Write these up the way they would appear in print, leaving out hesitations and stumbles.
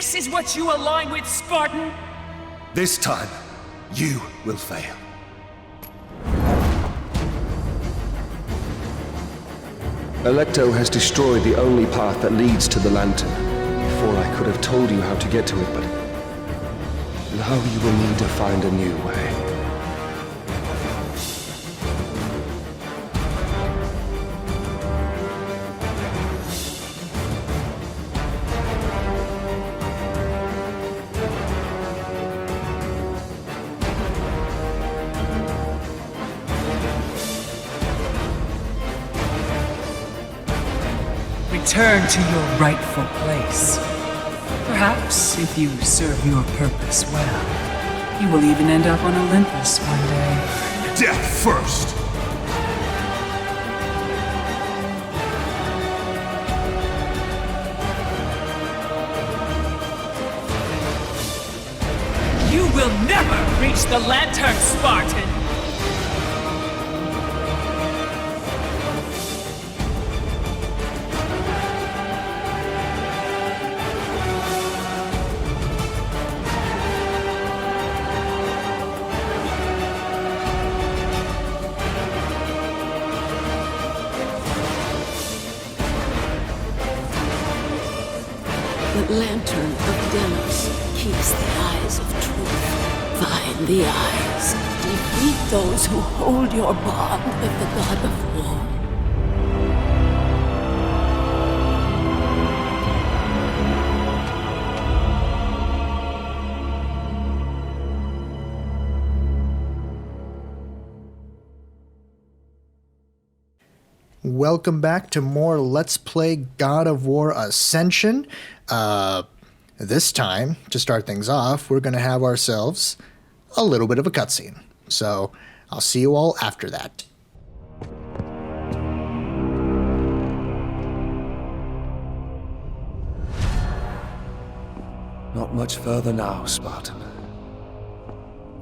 This is what you align with, Spartan? This time, you will fail. Electo has destroyed the only path that leads to the lantern. Before I could have told you how to get to it, but now you will need to find a new way. Return to your rightful place. Perhaps, if you serve your purpose well, you will even end up on Olympus one day. Death first! You will never reach the lantern, Spartan! The lantern of Delos keeps the eyes of truth. Find the eyes. Defeat those who hold your bond with the god of war. Welcome back to more Let's Play God of War Ascension. This time, to start things off, we're going to have ourselves a little bit of a cutscene. So, I'll see you all after that. Not much further now, Spartan.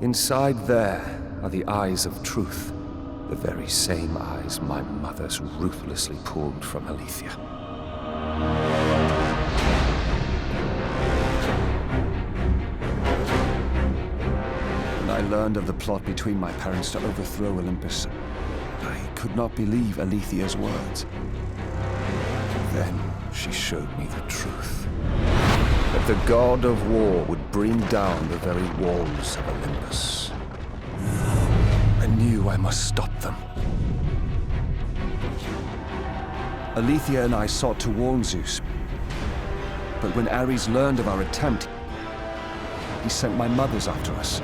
Inside there are the eyes of truth. The very same eyes my mother's ruthlessly pulled from Aletheia. When I learned of the plot between my parents to overthrow Olympus, I could not believe Aletheia's words. Then she showed me the truth. That the god of war would bring down the very walls of Olympus. I knew I must stop them. Aletheia and I sought to warn Zeus. But when Ares learned of our attempt, he sent my mothers after us.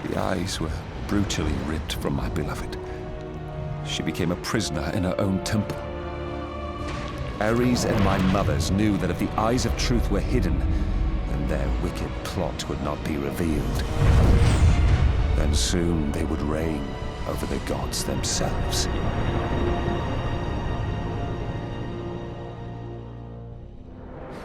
The eyes were brutally ripped from my beloved. She became a prisoner in her own temple. Ares and my mothers knew that if the eyes of truth were hidden, then their wicked plot would not be revealed. Then soon they would reign over the gods themselves.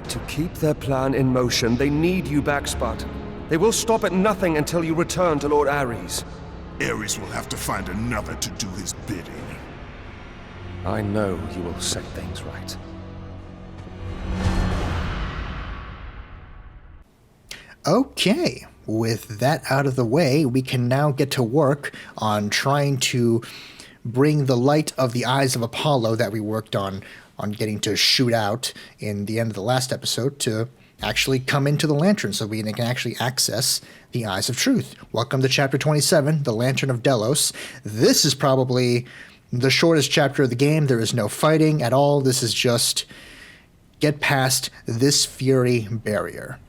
To keep their plan in motion, they need you back, Spartan. They will stop at nothing until you return to Lord Ares. Ares will have to find another to do his bidding. I know you will set things right. Okay, with that out of the way, we can now get to work on trying to bring the light of the eyes of Apollo that we worked on getting to shoot out in the end of the last episode to actually come into the lantern so we can actually access the eyes of truth. Welcome to chapter 27, the Lantern of Delos. This is probably the shortest chapter of the game. There is no fighting at all. This is just get past this Fury barrier.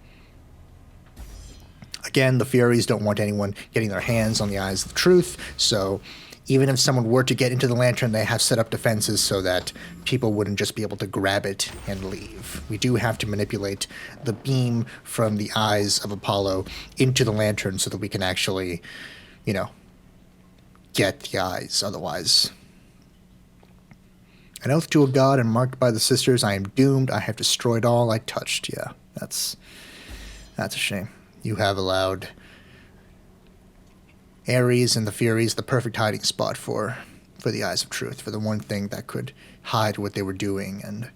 Again, the Furies don't want anyone getting their hands on the eyes of truth, so even if someone were to get into the lantern, they have set up defenses so that people wouldn't just be able to grab it and leave. We do have to manipulate the beam from the eyes of Apollo into the lantern so that we can actually, get the eyes. Otherwise, an oath to a god and marked by the sisters, I am doomed. I have destroyed all I touched. Yeah, that's a shame. You have allowed Ares and the Furies the perfect hiding spot for for the Eyes of Truth, for the one thing that could hide what they were doing and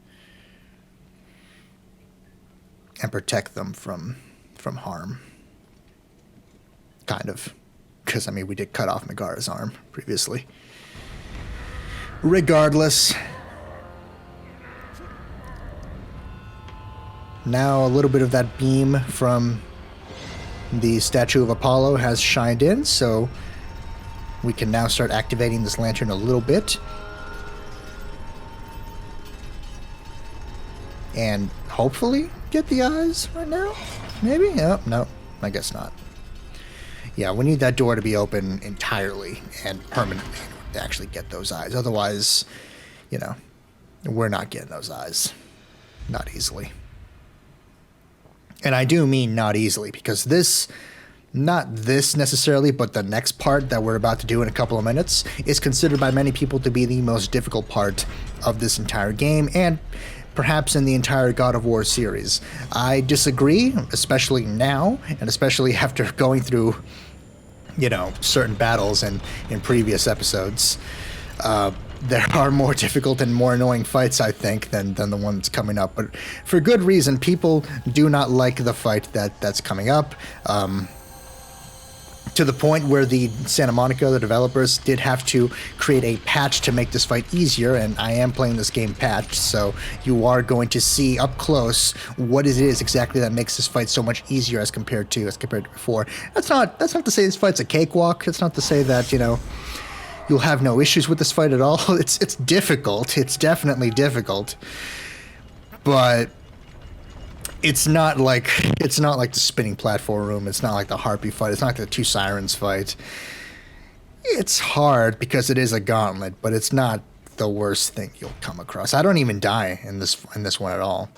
protect them from harm. Kind of. Because, I mean, we did cut off Megara's arm previously. Regardless, now a little bit of that beam from the statue of Apollo has shined in, so we can now start activating this lantern a little bit. And hopefully get the eyes right now? Maybe? Oh, no, I guess not. Yeah, we need that door to be open entirely and permanently to actually get those eyes. Otherwise, you know, we're not getting those eyes. Not easily. And I do mean not easily, because this, not this necessarily, but the next part that we're about to do in a couple of minutes is considered by many people to be the most difficult part of this entire game, and perhaps in the entire God of War series. I disagree, especially now, and especially after going through, you know, certain battles in previous episodes. There are more difficult and more annoying fights, I think, than the one that's coming up. But for good reason, people do not like the fight that's coming up. To the point where the Santa Monica, the developers, did have to create a patch to make this fight easier, and I am playing this game patched, so you are going to see up close what it is exactly that makes this fight so much easier as compared to before. That's not to say this fight's a cakewalk. It's not to say that, you know, you'll have no issues with this fight at all. It's difficult. It's definitely difficult. But it's not like the spinning platform room. It's not like the Harpy fight. It's not like the two Sirens fight. It's hard because it is a gauntlet, but it's not the worst thing you'll come across. I don't even die in this one at all.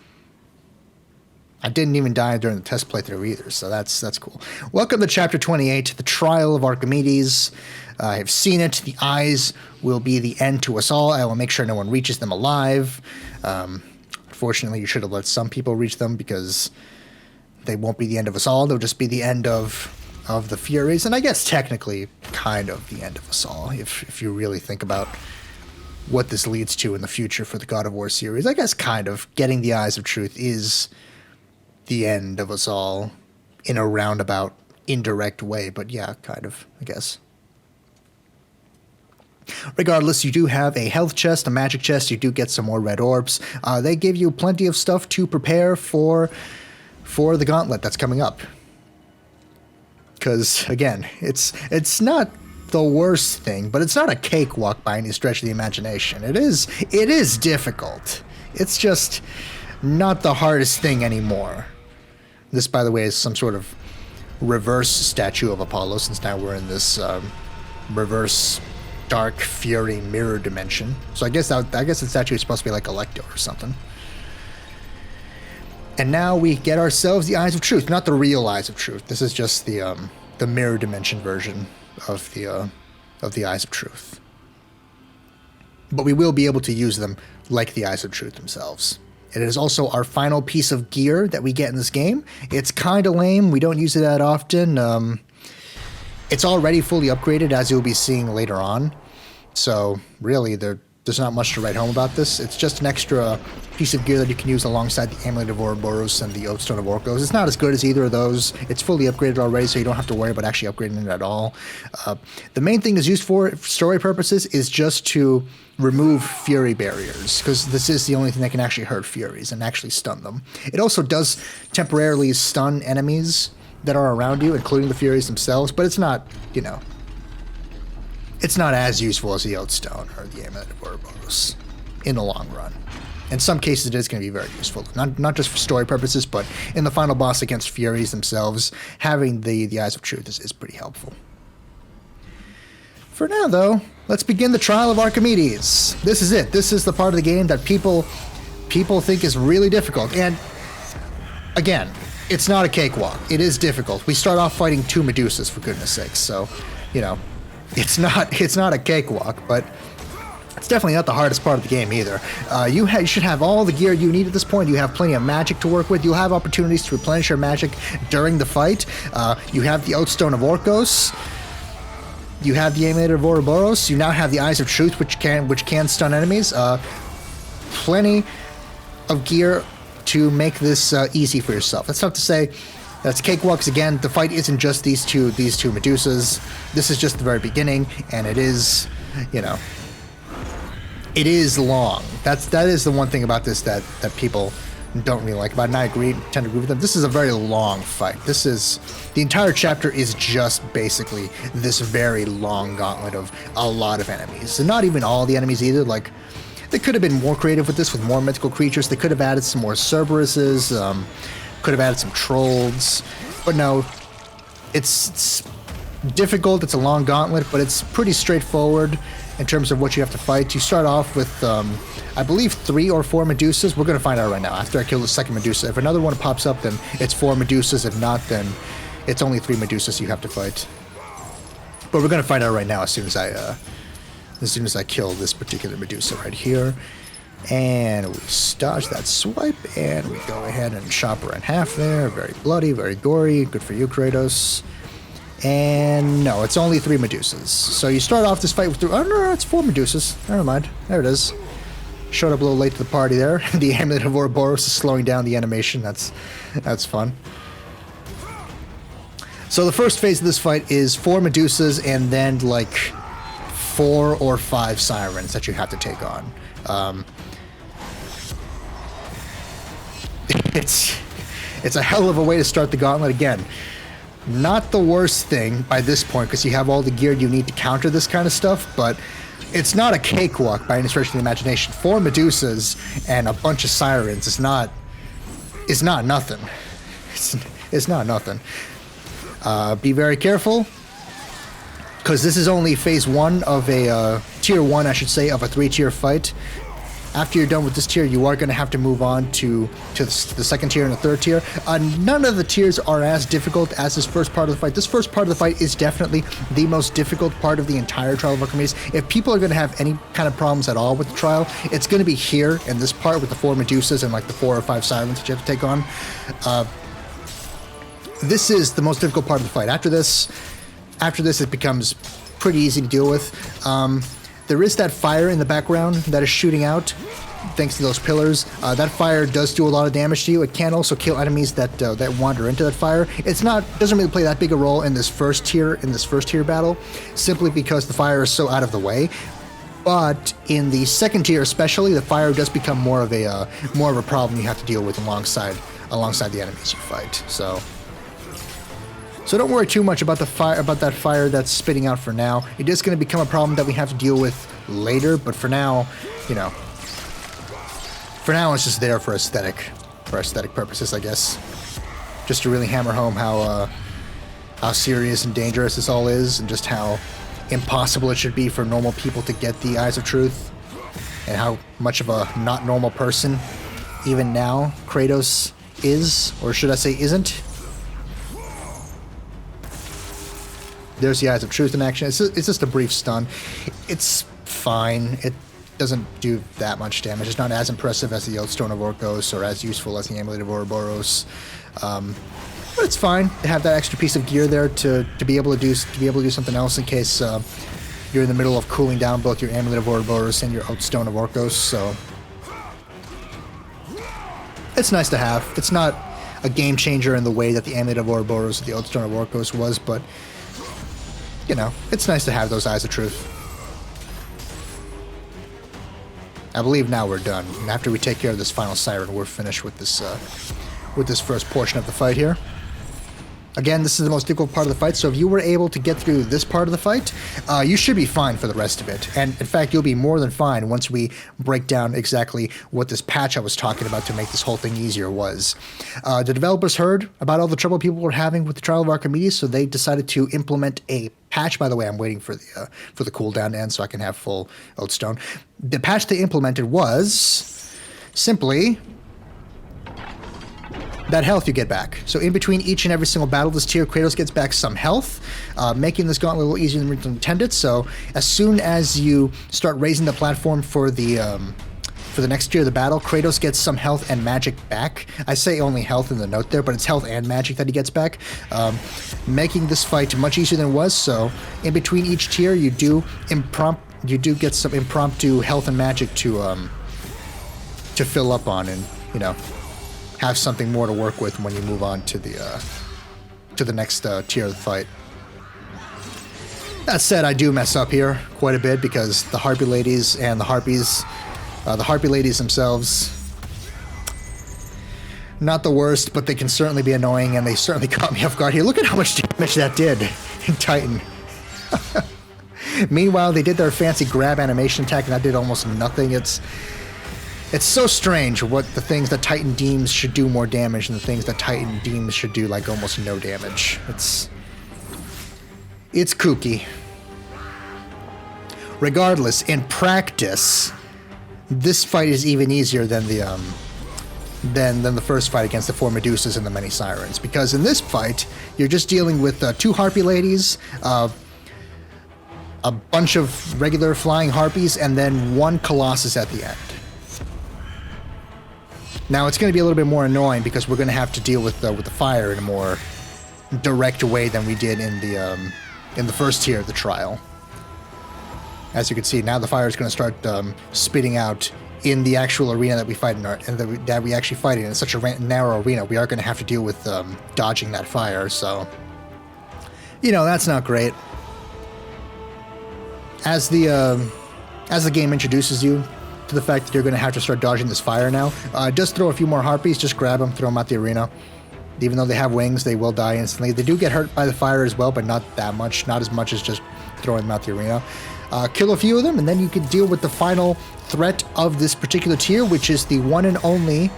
I didn't even die during the test playthrough either, so that's cool. Welcome to Chapter 28, The Trial of Archimedes. I have seen it. The eyes will be the end to us all. I will make sure no one reaches them alive. Unfortunately, you should have let some people reach them, because they won't be the end of us all. They'll just be the end of the Furies, and I guess technically kind of the end of us all, if you really think about what this leads to in the future for the God of War series. I guess kind of getting the Eyes of Truth is the end of us all in a roundabout, indirect way, but yeah, kind of, I guess. Regardless, you do have a health chest, a magic chest. You do get some more red orbs. They give you plenty of stuff to prepare for the gauntlet that's coming up. Because, again, it's not the worst thing, but it's not a cakewalk by any stretch of the imagination. It is difficult. It's just not the hardest thing anymore. This, by the way, is some sort of reverse statue of Apollo, since now we're in this reverse Dark Fury mirror dimension. So I guess the statue is supposed to be like Electo or something. And now we get ourselves the Eyes of Truth, not the real Eyes of Truth. This is just the mirror dimension version of the Eyes of Truth. But we will be able to use them like the Eyes of Truth themselves. It is also our final piece of gear that we get in this game. It's kind of lame. We don't use it that often. It's already fully upgraded, as you'll be seeing later on. So, really, there's not much to write home about this. It's just an extra piece of gear that you can use alongside the Amulet of Ouroboros and the Oathstone of Orcos. It's not as good as either of those. It's fully upgraded already, so you don't have to worry about actually upgrading it at all. The main thing it's used for story purposes is just to remove Fury barriers, because this is the only thing that can actually hurt Furies and actually stun them. It also does temporarily stun enemies that are around you, including the Furies themselves, but it's not, you know, it's not as useful as the Oathstone or the Amulet of Ouroboros in the long run. In some cases, it is going to be very useful, not just for story purposes, but in the final boss against Furies themselves, having the Eyes of Truth is pretty helpful. For now, though, let's begin the Trial of Archimedes. This is it. This is the part of the game that people think is really difficult, and again, it's not a cakewalk. It is difficult. We start off fighting two Medusas, for goodness sakes, so, you know, it's not a cakewalk, but it's definitely not the hardest part of the game either. You should have all the gear you need at this point. You have plenty of magic to work with. You'll have opportunities to replenish your magic during the fight. You have the Oathstone of Orcos. you have the Amulet of Ouroboros. You now have the Eyes of Truth, which can stun enemies. Plenty of gear to make this easy for yourself. That's not to say that's cakewalks. Again, the fight isn't just these two Medusas. This is just the very beginning, and it is, you know, it is long. That is the one thing about this that people don't really like about it, and I tend to agree with them. This is a very long fight. The entire chapter is just basically this very long gauntlet of a lot of enemies. And not even all the enemies either. Like, they could have been more creative with this, with more mythical creatures. They could have added some more Cerberuses, could have added some trolls. But no, it's difficult, it's a long gauntlet, but it's pretty straightforward in terms of what you have to fight. You start off with, I believe, 3 or 4 Medusas. We're going to find out right now after I kill the second Medusa. If another one pops up, then it's 4 Medusas. If not, then it's only 3 Medusas you have to fight. But we're going to find out right now as soon as I kill this particular Medusa right here. And we dodge that swipe, and we go ahead and chop her in half there. Very bloody, very gory. Good for you, Kratos. And no, it's only 3 Medusas. So you start off this fight with oh no, it's 4 Medusas. Never mind. There it is. Showed up a little late to the party there. The Amulet of Ouroboros is slowing down the animation. That's fun. So the first phase of this fight is 4 Medusas and then like 4 or 5 Sirens that you have to take on. It's a hell of a way to start the gauntlet. Again, not the worst thing by this point because you have all the gear you need to counter this kind of stuff, but it's not a cakewalk by any stretch of the imagination. 4 Medusas and a bunch of Sirens is not nothing. It's not nothing. Be very careful, because this is only phase 1 of a tier 1, I should say, of a 3-tier fight. After you're done with this tier, you are going to have to move on to the second tier and the third tier. None of the tiers are as difficult as this first part of the fight. This first part of the fight is definitely the most difficult part of the entire Trial of Archimedes. If people are going to have any kind of problems at all with the Trial, it's going to be here in this part with the 4 Medusas and like the 4 or 5 Sirens that you have to take on. This is the most difficult part of the fight. After this, it becomes pretty easy to deal with. There is that fire in the background that is shooting out, thanks to those pillars. That fire does do a lot of damage to you. It can also kill enemies that wander into that fire. Doesn't really play that big a role in this first tier battle, simply because the fire is so out of the way. But in the second tier, especially, the fire does become more of a problem you have to deal with alongside the enemies you fight. So don't worry too much about that fire that's spitting out for now. It is going to become a problem that we have to deal with later, but for now, it's just there for aesthetic purposes, I guess. Just to really hammer home how serious and dangerous this all is, and just how impossible it should be for normal people to get the Eyes of Truth, and how much of a not normal person, even now, Kratos is, or should I say isn't. There's the Eyes of Truth in action. It's just a brief stun. It's fine. It doesn't do that much damage. It's not as impressive as the Stone of Orcos or as useful as the Amulet of Ouroboros. But it's fine to have that extra piece of gear there to be able to do something else in case you're in the middle of cooling down both your Amulet of Ouroboros and your Stone of Orcos. So it's nice to have. It's not a game changer in the way that the Amulet of Ouroboros or the Stone of Orcos was, but it's nice to have those Eyes of Truth. I believe now we're done. And after we take care of this final Siren, we're finished with this first portion of the fight here. Again, this is the most difficult part of the fight, so if you were able to get through this part of the fight, you should be fine for the rest of it. And in fact, you'll be more than fine once we break down exactly what this patch I was talking about to make this whole thing easier was. The developers heard about all the trouble people were having with the Trial of Archimedes, so they decided to implement a patch. By the way, I'm waiting for the cooldown to end so I can have full Oathstone. The patch they implemented was simply that health you get back. So in between each and every single battle this tier, Kratos gets back some health, making this gauntlet a little easier than originally intended. So as soon as you start raising the platform for the for the next tier of the battle, Kratos gets some health and magic back. I say only health in the note there, but it's health and magic that he gets back, making this fight much easier than it was. So in between each tier, you do get some impromptu health and magic to fill up on, and you know, have something more to work with when you move on to the next tier of the fight. That said, I do mess up here quite a bit because the Harpy ladies and the Harpy ladies themselves, not the worst, but they can certainly be annoying, and they certainly caught me off guard here. Look at how much damage that did in Titan. Meanwhile, they did their fancy grab animation attack, and that did almost nothing. It's so strange what the things that Titan deems should do more damage and the things that Titan deems should do like almost no damage. It's kooky. Regardless, in practice, this fight is even easier than the first fight against the 4 Medusas and the many Sirens, because in this fight you're just dealing with 2 Harpy ladies, a bunch of regular flying Harpies, and then 1 Colossus at the end. Now it's going to be a little bit more annoying because we're going to have to deal with the fire in a more direct way than we did in the first tier of the trial. As you can see, now the fire is going to start spitting out in the actual arena that we fight in, that we actually fight in. It's such a narrow arena. We are going to have to deal with dodging that fire. So, you know, that's not great. As the game introduces you to the fact that you're going to have to start dodging this fire now, just throw a few more Harpies. Just grab them, throw them out the arena. Even though they have wings, they will die instantly. They do get hurt by the fire as well, but not that much. Not as much as just throwing them out the arena. Kill a few of them, and then you can deal with the final threat of this particular tier, which is the one and only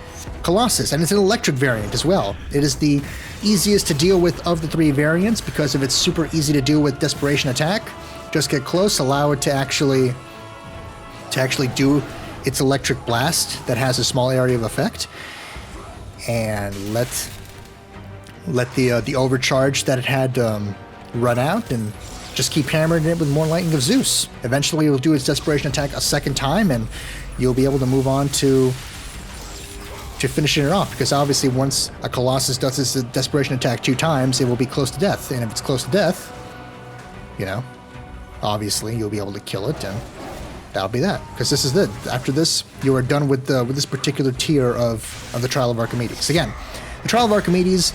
Colossus. And it's an electric variant as well. It is the easiest to deal with of the 3 variants because of its super easy to deal with desperation attack. Just get close, allow it to actually do its electric blast that has a small area of effect, and let the overcharge that it had run out, and just keep hammering it with more Lightning of Zeus. Eventually it'll do its desperation attack a second time, and you'll be able to move on to finishing it off, because obviously once a Colossus does its desperation attack 2 times, it will be close to death, and if it's close to death, you know, obviously you'll be able to kill it, and that'll be that. Because this is it. After this, you are done with this particular tier of the Trial of Archimedes. Again, the Trial of Archimedes,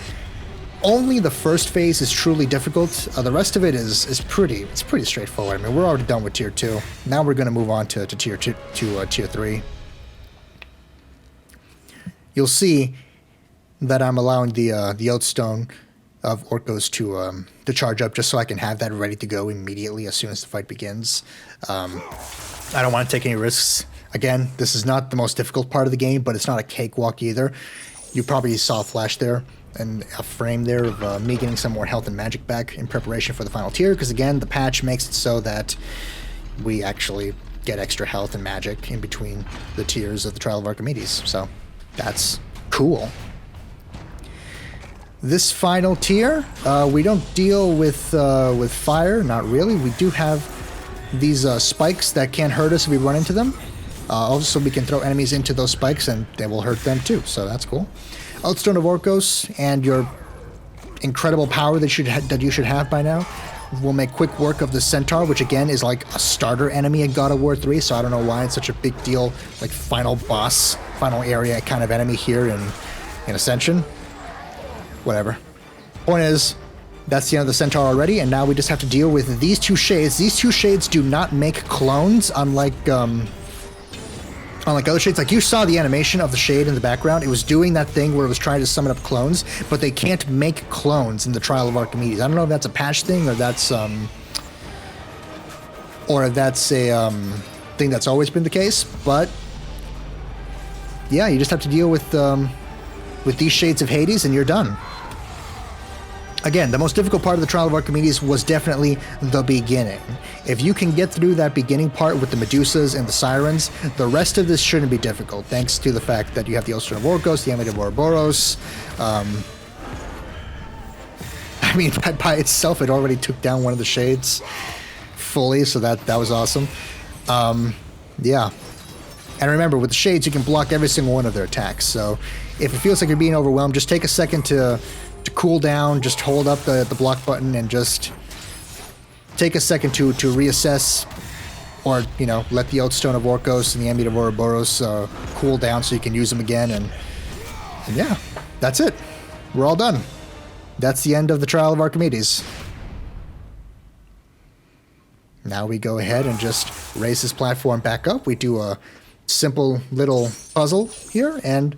only the first phase is truly difficult. The rest of it is pretty straightforward. I mean, we're already done with tier 2. Now we're going to move on to tier 2 to tier 3. You'll see that I'm allowing the Oathstone of Orcos to charge up, just so I can have that ready to go immediately as soon as the fight begins. I don't want to take any risks. Again, this is not the most difficult part of the game, but it's not a cakewalk either. You probably saw a flash there and a frame there of me getting some more health and magic back in preparation for the final tier, because again, the patch makes it so that we actually get extra health and magic in between the tiers of the Trial of Archimedes. So that's cool. This final tier, we don't deal with fire, not really. We do have these spikes that can't hurt us if we run into them. Also, we can throw enemies into those spikes and they will hurt them too, so that's cool. Oathstone of Orcos and your incredible power that you should have by now will make quick work of the Centaur, which again is like a starter enemy in God of War 3, so I don't know why it's such a big deal, like final boss, final area kind of enemy here in Ascension. Whatever. Point is, that's the end of the Centaur already, and now we just have to deal with these 2 shades. These 2 shades do not make clones, unlike other shades. Like, you saw the animation of the shade in the background. It was doing that thing where it was trying to summon up clones, but they can't make clones in the Trial of Archimedes. I don't know if that's a patch thing or that's a thing that's always been the case, but yeah, you just have to deal with these shades of Hades and you're done. Again, the most difficult part of the Trial of Archimedes was definitely the beginning. If you can get through that beginning part with the Medusas and the Sirens, the rest of this shouldn't be difficult, thanks to the fact that you have the Oathstone of Orcos, the Amulet of Ouroboros. I mean, by itself, it already took down one of the shades fully, so that was awesome. Yeah. And remember, with the shades, you can block every single one of their attacks. So if it feels like you're being overwhelmed, just take a second to cool down. Just hold up the block button and just take a second to reassess, or, you know, let the Oathstone of Orcos and the Amulet of Ouroboros cool down so you can use them again. And yeah, that's it. We're all done. That's the end of the Trial of Archimedes. Now we go ahead and just raise this platform back up. We do a simple little puzzle here, and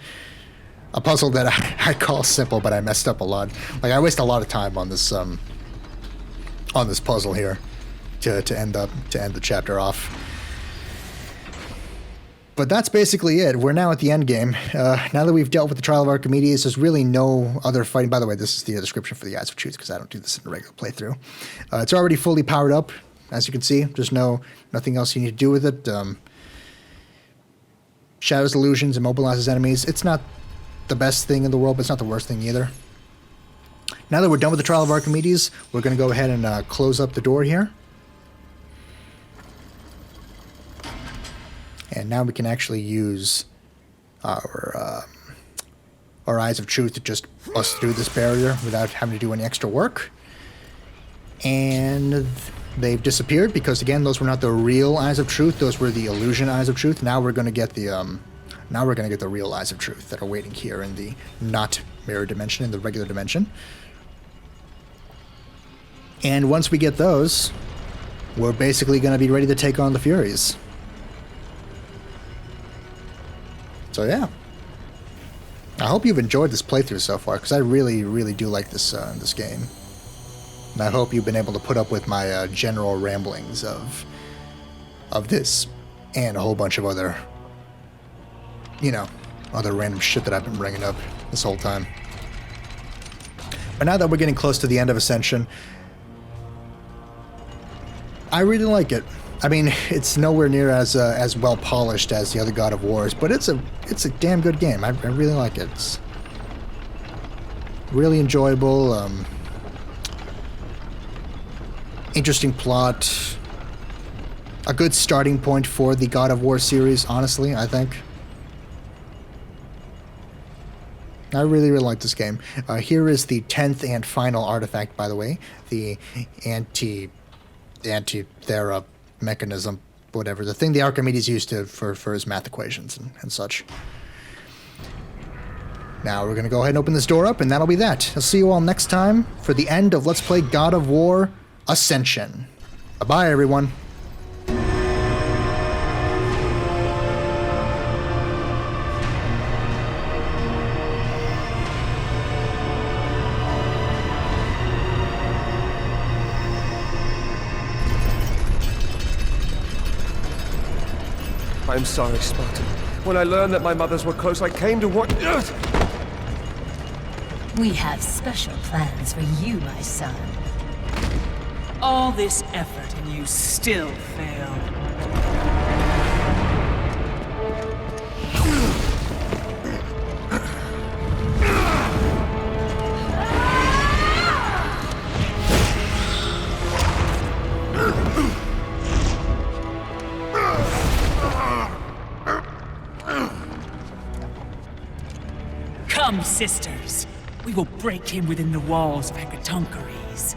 a puzzle that I call simple, but I messed up a lot. Like, I waste a lot of time on this puzzle here to end the chapter off. But that's basically it. We're now at the end game. Now that we've dealt with the Trial of Archimedes, there's really no other fighting. By the way, this is the description for the Eyes of Truth, because I don't do this in a regular playthrough. It's already fully powered up, as you can see. There's nothing else you need to do with it. Shadows illusions, immobilizes enemies. It's not the best thing in the world, but it's not the worst thing either. Now that we're done with the Trial of Archimedes, we're going to go ahead and close up the door here. And now we can actually use our Eyes of Truth to just bust through this barrier without having to do any extra work. And they've disappeared because, again, those were not the real Eyes of Truth. Those were the illusion Eyes of Truth. Now we're going to get the real Eyes of Truth that are waiting here in the not mirror dimension, in the regular dimension. And once we get those, we're basically going to be ready to take on the Furies. So yeah, I hope you've enjoyed this playthrough so far, because I really, really do like this game. And I hope you've been able to put up with my general ramblings of this and a whole bunch of other, other random shit that I've been bringing up this whole time. But now that we're getting close to the end of Ascension, I really like it. I mean, it's nowhere near as well polished as the other God of Wars, but it's a damn good game. I really like it. It's really enjoyable. Interesting plot. A good starting point for the God of War series, honestly, I think. I really, really like this game. Here is the 10th and final artifact, by the way. The anti-Thera mechanism, whatever. The thing the Archimedes used for his math equations and such. Now we're going to go ahead and open this door up, and that'll be that. I'll see you all next time for the end of Let's Play God of War Ascension. Bye-bye, everyone. I'm sorry, Spartan. When I learned that my mothers were close, I came to what... We have special plans for you, my son. All this effort and you still fail. Come, sisters. We will break him within the walls of Hecatoncheires.